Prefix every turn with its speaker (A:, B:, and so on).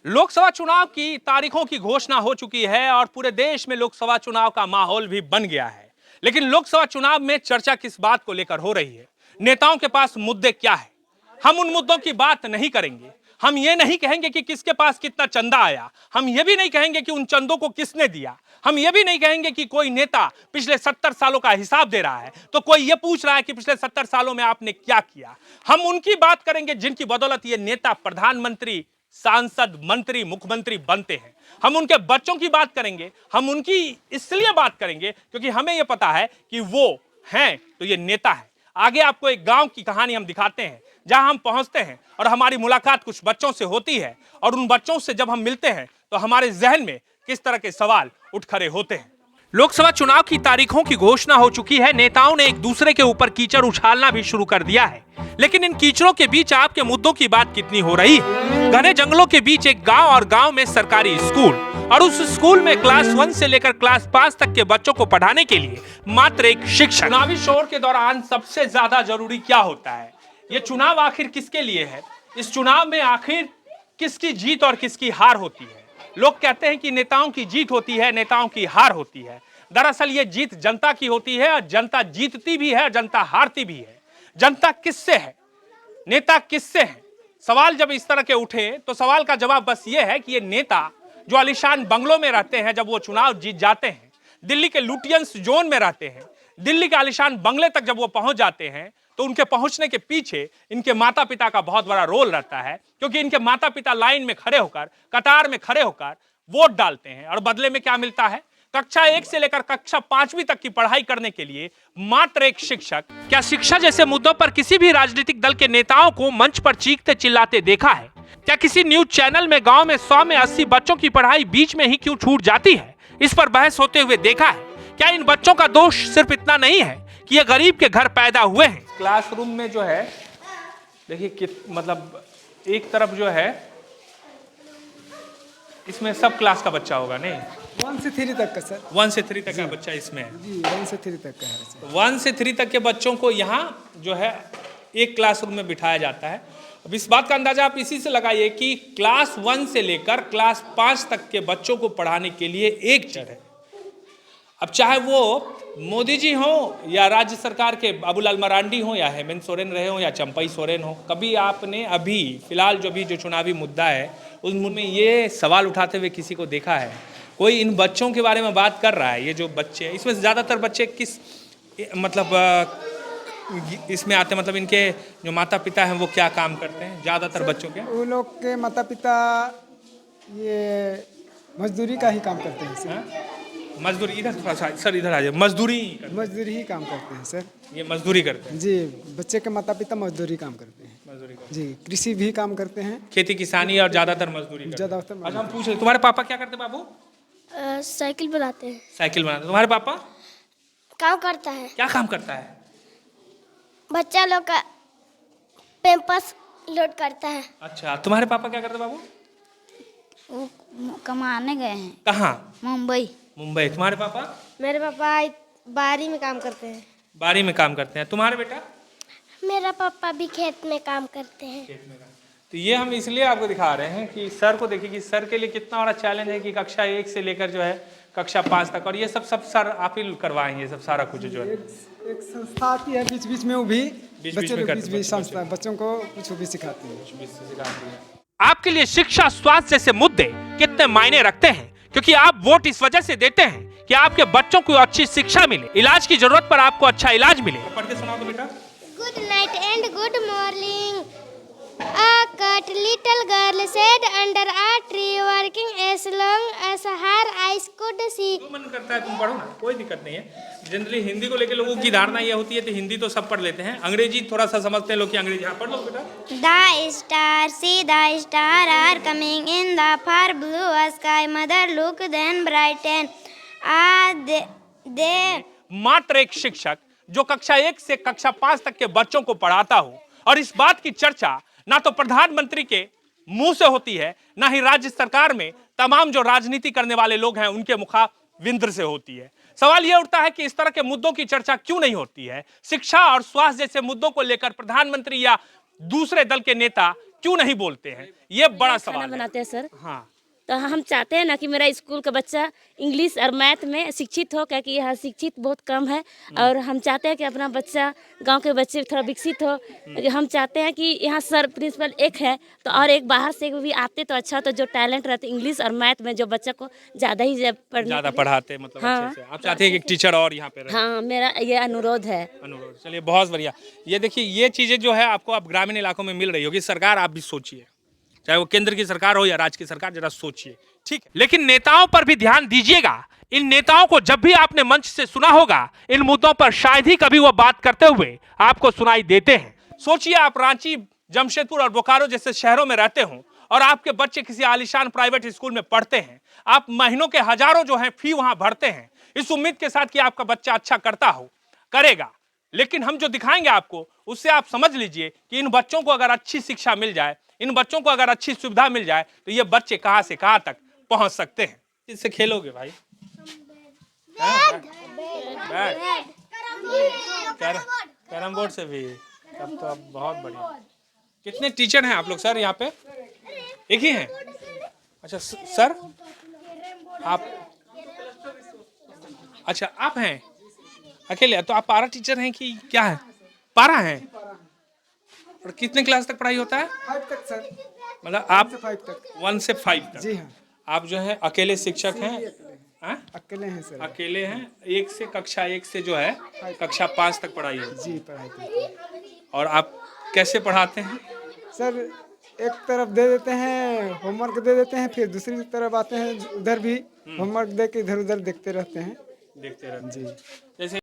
A: लोकसभा चुनाव की तारीखों की घोषणा हो चुकी है और पूरे देश में लोकसभा चुनाव का माहौल भी बन गया है। लेकिन लोकसभा चुनाव में चर्चा किस बात को लेकर हो रही है? नेताओं के पास मुद्दे क्या है? हम उन मुद्दों की बात नहीं करेंगे। हम ये नहीं कहेंगे कि किसके पास कितना चंदा आया। हम ये भी नहीं कहेंगे कि उन चंदों को किसने दिया। हम ये भी नहीं कहेंगे कि कोई नेता पिछले 70 सालों का हिसाब दे रहा है तो कोई ये पूछ रहा है कि पिछले 70 सालों में आपने क्या किया। हम उनकी बात करेंगे जिनकी बदौलत ये नेता प्रधानमंत्री, सांसद, मंत्री, मुख्यमंत्री बनते हैं। हम उनके बच्चों की बात करेंगे। हम उनकी इसलिए बात करेंगे क्योंकि हमें यह पता है कि वो हैं तो ये नेता है। आगे आपको एक गांव की कहानी हम दिखाते हैं जहां हम पहुंचते हैं और हमारी मुलाकात कुछ बच्चों से होती है और उन बच्चों से जब हम मिलते हैं तो हमारे जहन में किस तरह के सवाल उठ खड़े होते हैं। लोकसभा चुनाव की तारीखों की घोषणा हो चुकी है। नेताओं ने एक दूसरे के ऊपर कीचड़ उछालना भी शुरू कर दिया है। लेकिन इन कीचड़ों के बीच आपके मुद्दों की बात कितनी हो रही है? घने जंगलों के बीच एक गांव और गांव में सरकारी स्कूल और उस स्कूल में क्लास 1 से लेकर क्लास 5 तक के बच्चों को पढ़ाने के लिए मात्र एक शिक्षक। चुनावी शोर के दौरान सबसे ज्यादा जरूरी क्या होता है? ये चुनाव आखिर किसके लिए है? इस चुनाव में आखिर किसकी जीत और किसकी हार होती है? लोग कहते हैं कि नेताओं की जीत होती है, नेताओं की हार होती है। दरअसल ये जीत जनता की होती है और जनता जीतती भी है, जनता हारती भी है। जनता किससे है, नेता किससे है? सवाल जब इस तरह के उठे तो सवाल का जवाब बस ये है कि ये नेता जो आलीशान बंगलों में रहते हैं, जब वो चुनाव जीत जाते हैं, दिल्ली के लुटियंस जोन में रहते हैं, दिल्ली के आलीशान बंगले तक जब वो पहुंच जाते हैं तो उनके पहुंचने के पीछे इनके माता पिता का बहुत बड़ा रोल रहता है। क्योंकि इनके माता पिता लाइन में खड़े होकर, कतार में खड़े होकर वोट डालते हैं और बदले में क्या मिलता है? कक्षा 1 से लेकर कक्षा 5वीं तक की पढ़ाई करने के लिए मात्र एक शिक्षक। क्या शिक्षा जैसे मुद्दों पर किसी भी राजनीतिक दल के नेताओं को मंच पर चीखते चिल्लाते देखा है? क्या किसी न्यूज चैनल में गांव में 100 में 80 बच्चों की पढ़ाई बीच में ही क्यों छूट जाती है, इस पर बहस होते हुए देखा है? क्या इन बच्चों का दोष सिर्फ इतना नहीं है कि ये गरीब के घर पैदा हुए हैं? क्लासरूम में जो है देखिए मतलब एक तरफ जो है इसमें सब क्लास का बच्चा होगा नहीं,
B: 1 से 3 तक का सर।
A: 1 से 3 तक का बच्चा इसमें है
B: जी, 1 से 3 तक का है सर।
A: 1 से 3 तक के बच्चों को यहाँ जो है एक क्लासरूम में बिठाया जाता है। अब इस बात का अंदाजा आप इसी से लगाइए कि क्लास 1 से लेकर क्लास 5 तक के बच्चों को पढ़ाने के लिए एक टीचर है। अब चाहे वो मोदी जी हो या राज्य सरकार के बाबूलाल मरांडी हो या हेमंत सोरेन रहे हो या चंपई सोरेन हो, कभी आपने अभी फिलहाल जो चुनावी मुद्दा है उसमें ये सवाल उठाते हुए किसी को देखा है? कोई इन बच्चों के बारे में बात कर रहा है? ये जो बच्चे हैं इसमें ज़्यादातर बच्चे किस मतलब इसमें आते, मतलब इनके जो माता पिता हैं वो क्या काम करते हैं ज़्यादातर बच्चों के?
B: वो लोग के माता पिता ये मजदूरी का ही काम करते हैं सर।
A: मजदूरी, इधर सर इधर आ जाए। मजदूरी
B: ही काम करते हैं सर।
A: ये मजदूरी करते हैं
B: जी, बच्चे के माता पिता मजदूरी काम करते हैं।
A: मजदूरी करते
B: जी, कृषि भी काम करते हैं,
A: खेती किसानी और ज़्यादातर मजदूरी करते हैं।
B: ज़्यादातर।
A: अच्छा हम पूछ रहे तुम्हारे पापा क्या करते बाबू?
C: साइकिल बनाते हैं।
A: साइकिल बनाते। तुम्हारे पापा
C: काम करता है,
A: क्या काम करता है?
C: बच्चा लोग का पैम्पर्स लोड करता है।
A: अच्छा तुम्हारे पापा क्या करते बाबू?
D: वो कमाने गए हैं
A: कहाँ?
D: मुंबई।
A: मुंबई। तुम्हारे पापा?
C: मेरे पापा बारी में काम करते हैं।
A: बारी में काम करते हैं। तुम्हारे बेटा?
C: मेरा पापा भी खेत में काम करते हैं।
A: खेत में काम। तो ये हम इसलिए आपको दिखा रहे हैं कि सर को देखिए कि सर के लिए कितना बड़ा चैलेंज है कि कक्षा 1 से लेकर जो है कक्षा 5 तक, और ये सब सर आप ही करवाएंगे सब सारा कुछ जो है।
B: एक संस्था आती है बीच बीच में, वो भी बच्चों
A: में
B: को बीच संस्था बच्चों को कुछ भी सिखाती है।
A: आपके लिए शिक्षा, स्वास्थ्य जैसे मुद्दे कितने मायने रखते हैं? क्योंकि आप वोट इस वजह से देते हैं कि आपके बच्चों को अच्छी शिक्षा मिले, इलाज की जरूरत पर आपको अच्छा इलाज मिले। पढ़ के सुनाओ तो बेटा।
C: Good night and good morning. A cat little girl said under a tree working as long as her eyes could see।
A: जो मन करता है तुम पढ़ो ना, कोई दिक्कत नहीं है। जनरली हिंदी को लेकर लोगों की धारणा ये होती है कि हिंदी तो सब पढ़ लेते हैं, अंग्रेजी थोड़ा सा समझते हैं लोग कि अंग्रेजी। हाँ पढ़ लो बेटा।
C: The star, see the star are coming in the far blue sky. Mother look then brighten. They
A: मात्र एक शिक्षक जो कक्षा 1 से कक्षा 5 तक के बच्चों को पढ़ाता हो, और इस बात की चर्चा ना तो प्रधानमंत्री के मुंह से होती है, ना ही राज्य सरकार में तमाम जो राजनीति करने वाले लोग हैं उनके मुखाविंद्र से होती है। सवाल यह उठता है कि इस तरह के मुद्दों की चर्चा क्यों नहीं होती है? शिक्षा और स्वास्थ्य जैसे मुद्दों को लेकर प्रधानमंत्री या दूसरे दल के नेता क्यों नहीं बोलते हैं, ये बड़ा
E: खाना
A: सवाल है।
E: बनाते हैं सर।
A: हाँ,
E: तो हम चाहते हैं ना कि मेरा स्कूल का बच्चा इंग्लिश और मैथ में शिक्षित हो, क्योंकि यहाँ शिक्षित बहुत कम है। और हम चाहते हैं कि अपना बच्चा, गांव के बच्चे थोड़ा विकसित हो। हम चाहते हैं कि यहाँ सर प्रिंसिपल एक है तो और एक बाहर से भी आते तो अच्छा, तो जो टैलेंट रहते इंग्लिश और मैथ में, जो बच्चा को ज़्यादा ही पढ़ने
A: ज्यादा
E: के लिए-
A: पढ़ाते हैं, मतलब
E: हाँ।
A: अच्छे से। आप चाहते हैं कि एक टीचर और यहाँ पे रहे।
E: हाँ, मेरा ये अनुरोध है।
A: अनुरोध। चलिए, बहुत बढ़िया। ये देखिए, ये चीजें जो है आपको अब ग्रामीण इलाकों में मिल रही होगी। सरकार, आप भी सोचिए, चाहे वो केंद्र की सरकार हो या राज्य की सरकार, जरा सोचिए, ठीक है। लेकिन नेताओं पर भी ध्यान दीजिएगा। इन नेताओं को जब भी आपने मंच से सुना होगा, इन मुद्दों पर शायद ही कभी वो बात करते हुए आपको सुनाई देते हैं। सोचिए, आप रांची, जमशेदपुर और बोकारो जैसे शहरों में रहते हो और आपके बच्चे किसी आलीशान प्राइवेट स्कूल में पढ़ते हैं। आप महीनों के हजारों जो है फी वहां भरते हैं, इस उम्मीद के साथ कि आपका बच्चा अच्छा करेगा। लेकिन हम जो दिखाएंगे आपको, उससे आप समझ लीजिए कि इन बच्चों को अगर अच्छी शिक्षा मिल जाए, इन बच्चों को अगर अच्छी सुविधा मिल जाए, तो ये बच्चे कहां से कहां तक पहुंच सकते हैं। इससे खेलोगे भाई? कैरम बोर्ड से भी? तब तो अब बहुत बढ़िया। कितने टीचर हैं आप लोग सर यहाँ पे? एक ही हैं? अच्छा सर, आप, अच्छा आप हैं अकेले? तो आप पारा टीचर हैं कि क्या है? पारा हैं। और कितने क्लास तक पढ़ाई होता है?
B: 5 तक सर।
A: मतलब आप
B: 5 तक।
A: 1 से 5 तक?
B: जी हाँ,
A: आप जो है अकेले शिक्षक हैं? हाँ?
B: अकेले हैं सर।
A: अकेले हैं। कक्षा 1 से जो है कक्षा 5 तक पढ़ाई होती है।
B: जी, पढ़ाई करते हैं
A: और आप कैसे पढ़ाते हैं?
B: सर। एक तरफ दे देते हैं, होमवर्क दे देते हैं, फिर दूसरी तरफ आते हैं, उधर भी होमवर्क दे के इधर उधर देखते रहते हैं।
A: देखते रहते
B: जी।
A: जैसे